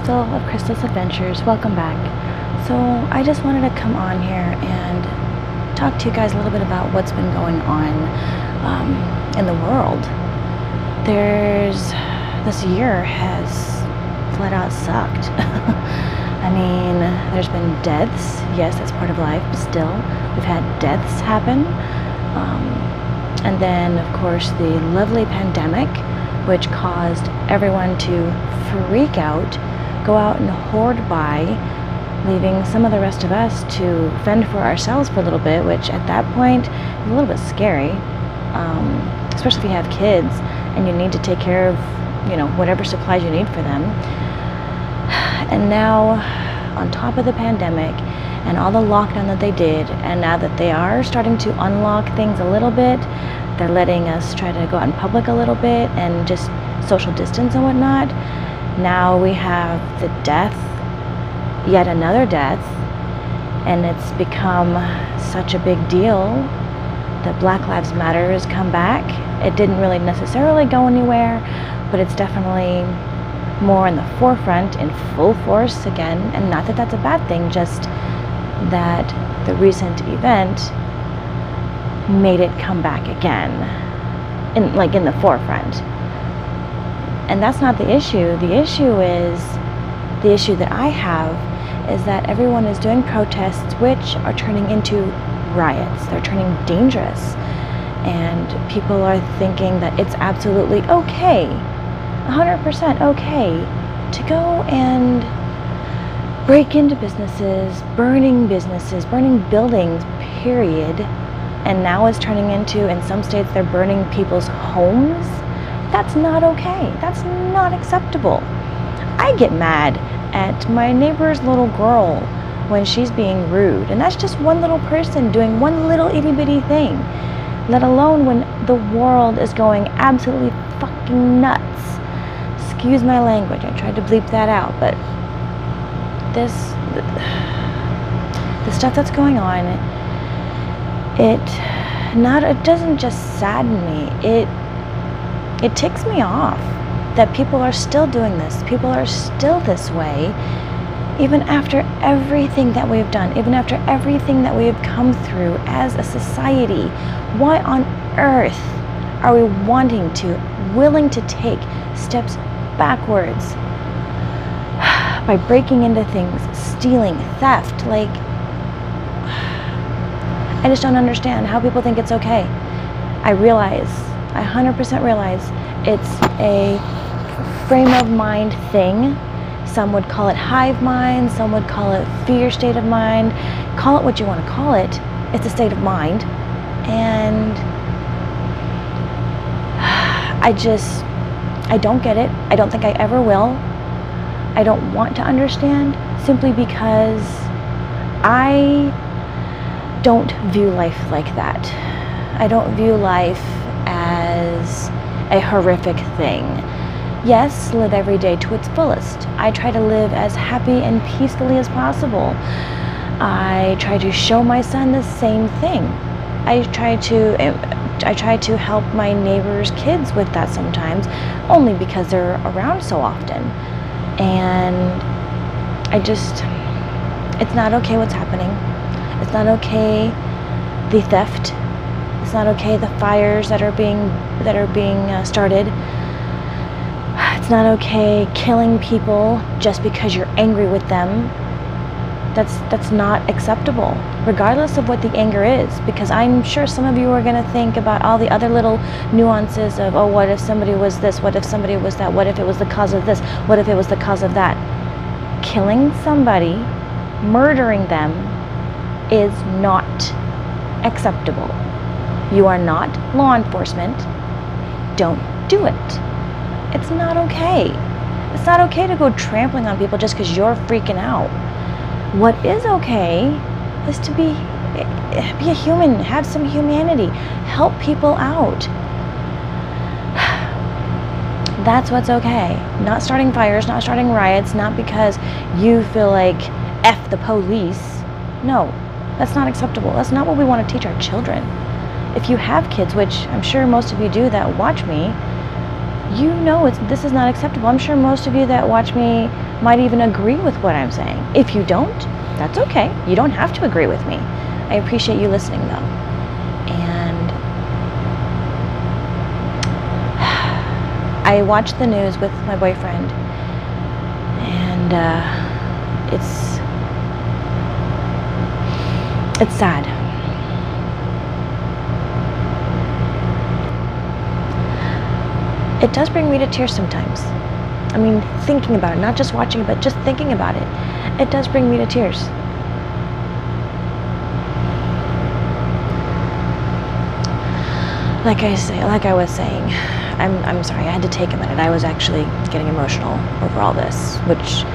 Crystal of Crystal's Adventures. Welcome back. So I just wanted to come on here and talk to you guys a little bit about what's been going on in the world. This year has flat out sucked. I mean, there's been deaths. Yes, that's part of life, but still, we've had deaths happen. And then, of course, the lovely pandemic, which caused everyone to freak out, go out and hoard by, leaving some of the rest of us to fend for ourselves for a little bit, which at that point is a little bit scary, especially if you have kids and you need to take care of, whatever supplies you need for them. And now, on top of the pandemic and all the lockdown that they did, and now that they are starting to unlock things a little bit, they're letting us try to go out in public a little bit and just social distance and whatnot. Now we have the death, yet another death, and it's become such a big deal that Black Lives Matter has come back. It didn't really necessarily go anywhere, but it's definitely more in the forefront in full force again. And not that that's a bad thing, just that the recent event made it come back again in the forefront. And that's not the issue. The issue that I have is that everyone is doing protests which are turning into riots. They're turning dangerous, and people are thinking that it's absolutely okay, 100% okay, to go and break into businesses, burning buildings, period. And now it's turning into, in some states, they're burning people's homes. That's not okay. That's not acceptable. I get mad at my neighbor's little girl when she's being rude. And that's just one little person doing one little itty bitty thing. Let alone when the world is going absolutely fucking nuts. Excuse my language. I tried to bleep that out. But the stuff that's going on, it doesn't just sadden me. It ticks me off that people are still doing this. People are still this way, even after everything that we have done, even after everything that we have come through as a society. Why on earth are we willing to take steps backwards by breaking into things, stealing, theft? I just don't understand how people think it's okay. I 100% realize it's a frame of mind thing. Some would call it hive mind, some would call it fear state of mind. Call it what you want to call it. It's a state of mind. And I don't get it. I don't think I ever will. I don't want to understand, simply because I don't view life like that. I don't view life as a horrific thing. Yes, live every day to its fullest. I try to live as happy and peacefully as possible. I try to show my son the same thing. I try to help my neighbor's kids with that sometimes, only because they're around so often. And it's not okay what's happening. It's not okay, the theft. It's not okay, the fires that are being started. It's not okay killing people just because you're angry with them. That's not acceptable, regardless of what the anger is. Because I'm sure some of you are going to think about all the other little nuances of, oh, what if somebody was this? What if somebody was that? What if it was the cause of this? What if it was the cause of that? Killing somebody, murdering them, is not acceptable. You are not law enforcement. Don't do it. It's not okay. It's not okay to go trampling on people just because you're freaking out. What is okay is to be a human, have some humanity, help people out. That's what's okay. Not starting fires, not starting riots, not because you feel like F the police. No, that's not acceptable. That's not what we want to teach our children. If you have kids, which I'm sure most of you do that watch me, you know this is not acceptable. I'm sure most of you that watch me might even agree with what I'm saying. If you don't, that's okay. You don't have to agree with me. I appreciate you listening though. And I watched the news with my boyfriend, and it's sad. It does bring me to tears sometimes. I mean, thinking about it, not just watching it, but just thinking about it, it does bring me to tears. Like I was saying, I'm sorry, I had to take a minute. I was actually getting emotional over all this, which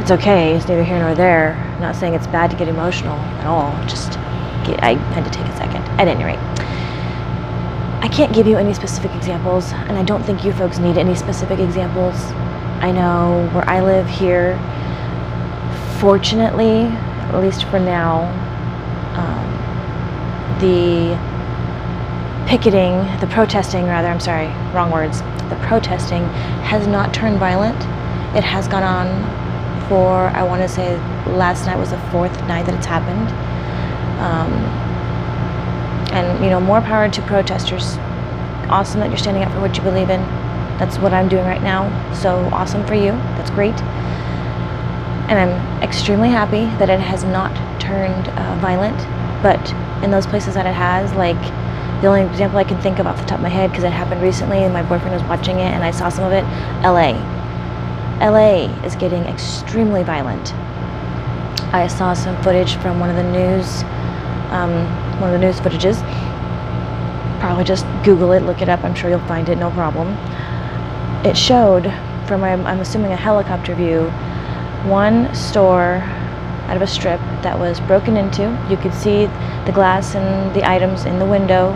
it's okay, it's neither here nor there. I'm not saying it's bad to get emotional at all, I had to take a second. At any rate, I can't give you any specific examples, and I don't think you folks need any specific examples. I know where I live here, fortunately, at least for now, the protesting, the protesting has not turned violent. It has gone on for, I want to say, last night was the 4th night that it's happened. And, you know, more power to protesters. Awesome that you're standing up for what you believe in. That's what I'm doing right now. So awesome for you. That's great. And I'm extremely happy that it has not turned violent. But in those places that it has, like, the only example I can think of off the top of my head, because it happened recently and my boyfriend was watching it and I saw some of it, LA. LA is getting extremely violent. I saw some footage from one of the news footages. Probably just Google it, look it up, I'm sure you'll find it, no problem. It showed, from I'm assuming a helicopter view, one store out of a strip that was broken into. You could see the glass and the items in the window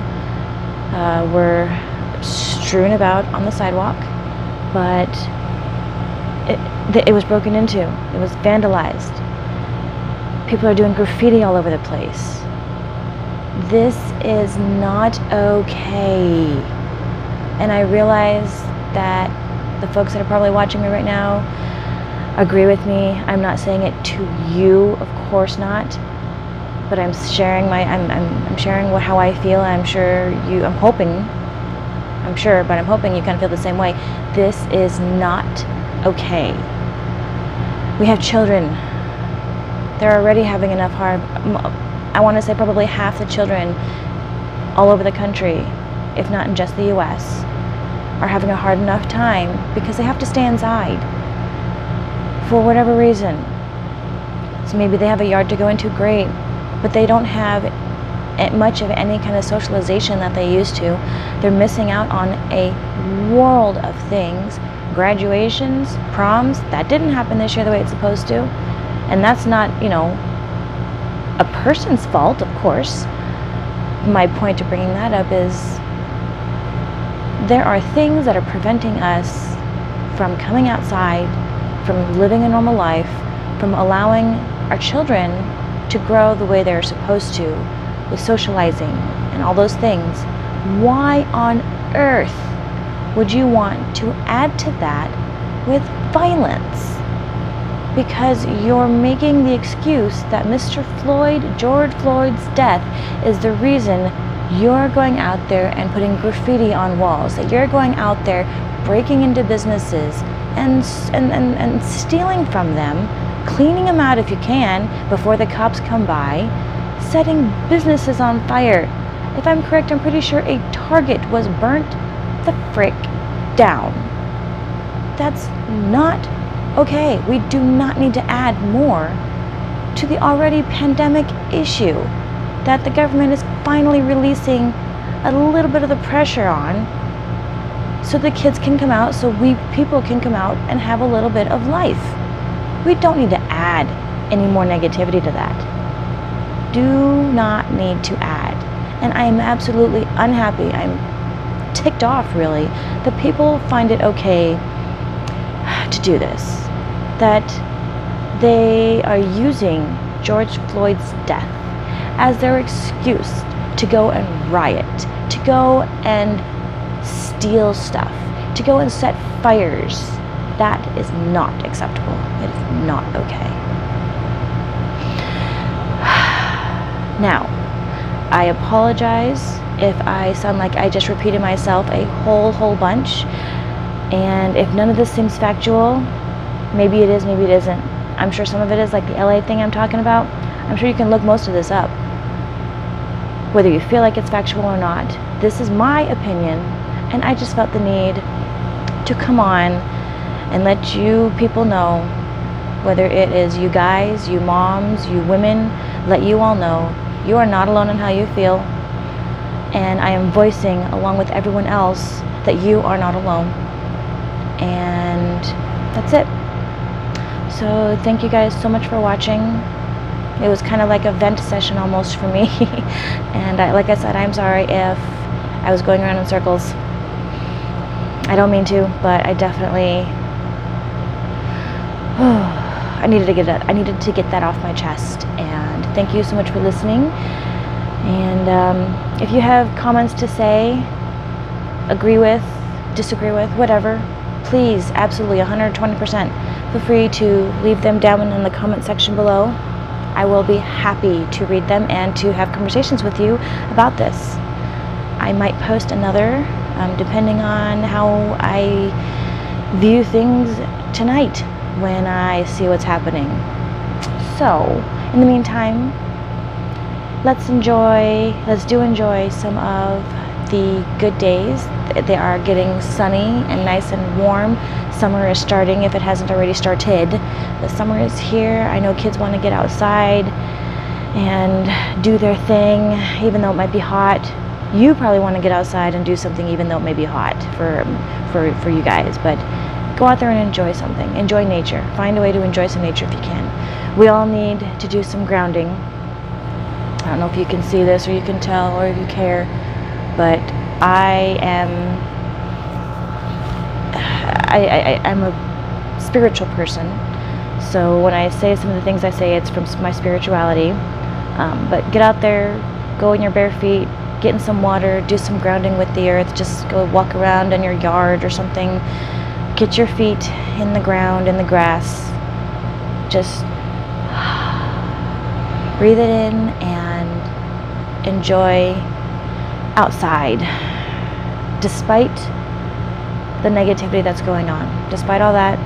were strewn about on the sidewalk, but it was broken into. It was vandalized. People are doing graffiti all over the place. This is not okay. And I realize that the folks that are probably watching me right now agree with me. I'm not saying it to you, of course not, but I'm sharing I'm sharing how I feel. I'm hoping you kind of feel the same way. This is not okay. We have children. They're already having enough hard. I want to say probably half the children all over the country, if not in just the US, are having a hard enough time because they have to stay inside for whatever reason. So maybe they have a yard to go into, great, but they don't have much of any kind of socialization that they used to. They're missing out on a world of things. Graduations, proms, that didn't happen this year the way it's supposed to. And that's not, you know, a person's fault, of course. My point to bringing that up is there are things that are preventing us from coming outside, from living a normal life, from allowing our children to grow the way they're supposed to, with socializing and all those things. Why on earth would you want to add to that with violence? Because you're making the excuse that George Floyd's death is the reason you're going out there and putting graffiti on walls, that you're going out there breaking into businesses and stealing from them, cleaning them out if you can before the cops come by, setting businesses on fire. If I'm correct, I'm pretty sure a Target was burnt the frick down. That's not okay. We do not need to add more to the already pandemic issue that the government is finally releasing a little bit of the pressure on, so the kids can come out, so people can come out and have a little bit of life. We don't need to add any more negativity to that. Do not need to add. And I am absolutely unhappy. I'm ticked off, really, that people find it okay to do this, that they are using George Floyd's death as their excuse to go and riot, to go and steal stuff, to go and set fires. That is not acceptable. It is not okay. Now, I apologize if I sound like I just repeated myself a whole bunch, and if none of this seems factual, maybe it is, maybe it isn't. I'm sure some of it is, like the LA thing I'm talking about. I'm sure you can look most of this up, whether you feel like it's factual or not. This is my opinion, and I just felt the need to come on and let you people know, whether it is you guys, you moms, you women, let you all know you are not alone in how you feel, and I am voicing along with everyone else that you are not alone. And that's it. So thank you guys so much for watching. It was kind of like a vent session almost for me. And like I said, I'm sorry if I was going around in circles. I don't mean to, but I definitely I needed to get that off my chest. And thank you so much for listening. And if you have comments to say, agree with, disagree with, whatever, please, absolutely, 120%, feel free to leave them down in the comment section below. I will be happy to read them and to have conversations with you about this. I might post another, depending on how I view things tonight when I see what's happening. So, in the meantime, let's do enjoy some of the good days. They are getting sunny and nice and warm. Summer is starting, if it hasn't already started. The summer is here. I know kids want to get outside and do their thing, even though it might be hot. You probably want to get outside and do something even though it may be hot for you guys. But go out there and enjoy something. Enjoy nature. Find a way to enjoy some nature if you can. We all need to do some grounding. I don't know if you can see this or you can tell or if you care, but I'm a spiritual person. So when I say some of the things I say, it's from my spirituality. But get out there, go in your bare feet, get in some water, do some grounding with the earth. Just go walk around in your yard or something. Get your feet in the ground, in the grass. Just breathe it in and enjoy outside. Despite the negativity that's going on, despite all that,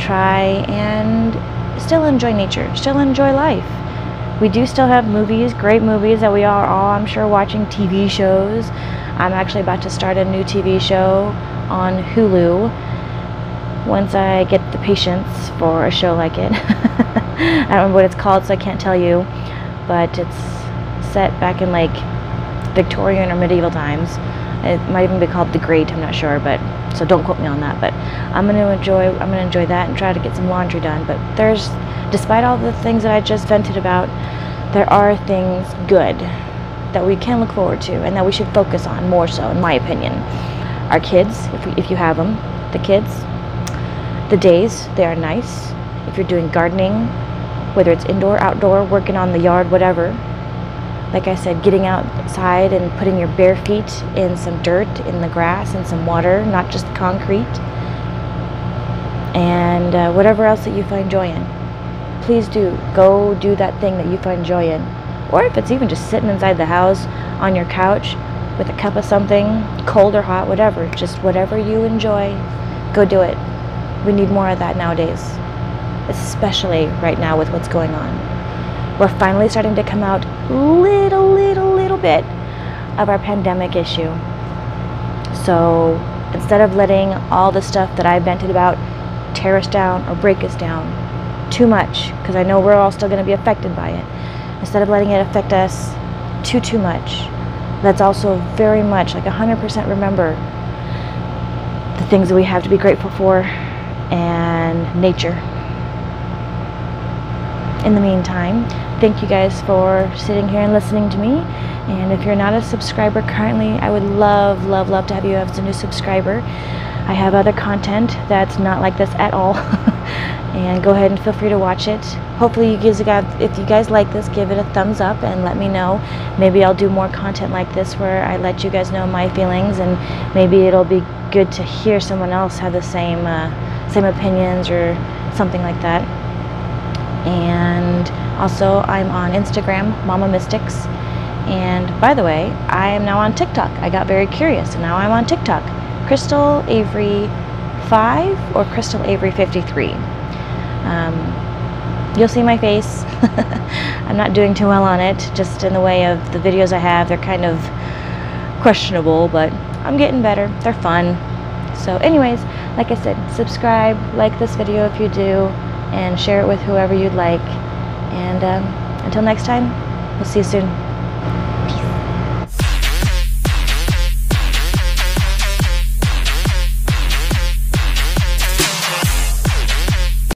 try and still enjoy nature, still enjoy life. We do still have movies, great movies that we are all, I'm sure, watching. TV shows. I'm actually about to start a new TV show on Hulu once I get the patience for a show like it. I don't remember what it's called, so I can't tell you, but it's set back in like Victorian or medieval times. It might even be called The Great, I'm not sure, but so don't quote me on that. But I'm gonna enjoy that and try to get some laundry done. But despite all the things that I just vented about, there are things good that we can look forward to and that we should focus on more so, in my opinion. Our kids, if you have them, the kids, the days, they are nice. If you're doing gardening, whether it's indoor, outdoor, working on the yard, whatever. Like I said, getting outside and putting your bare feet in some dirt, in the grass, and some water, not just concrete. And whatever else that you find joy in. Please go do that thing that you find joy in. Or if it's even just sitting inside the house on your couch with a cup of something, cold or hot, whatever. Just whatever you enjoy, go do it. We need more of that nowadays. Especially right now with what's going on. We're finally starting to come out little bit of our pandemic issue. So instead of letting all the stuff that I vented about tear us down or break us down too much, because I know we're all still going to be affected by it, instead of letting it affect us too much, let's also very much, like 100%, remember the things that we have to be grateful for and nature. In the meantime, thank you guys for sitting here and listening to me. And if you're not a subscriber currently, I would love to have you as a new subscriber. I have other content that's not like this at all. And go ahead and feel free to watch it. Hopefully if you guys like this, give it a thumbs up and let me know. Maybe I'll do more content like this where I let you guys know my feelings, and maybe it'll be good to hear someone else have the same opinions or something like that. And also, I'm on Instagram, Mama Mystics. And by the way, I am now on TikTok. I got very curious, and now I'm on TikTok. Crystal Avery 5 or Crystal Avery 53. You'll see my face. I'm not doing too well on it, just in the way of the videos I have. They're kind of questionable, but I'm getting better. They're fun. So anyways, like I said, subscribe, like this video if you do, and share it with whoever you'd like. And until next time, we'll see you soon.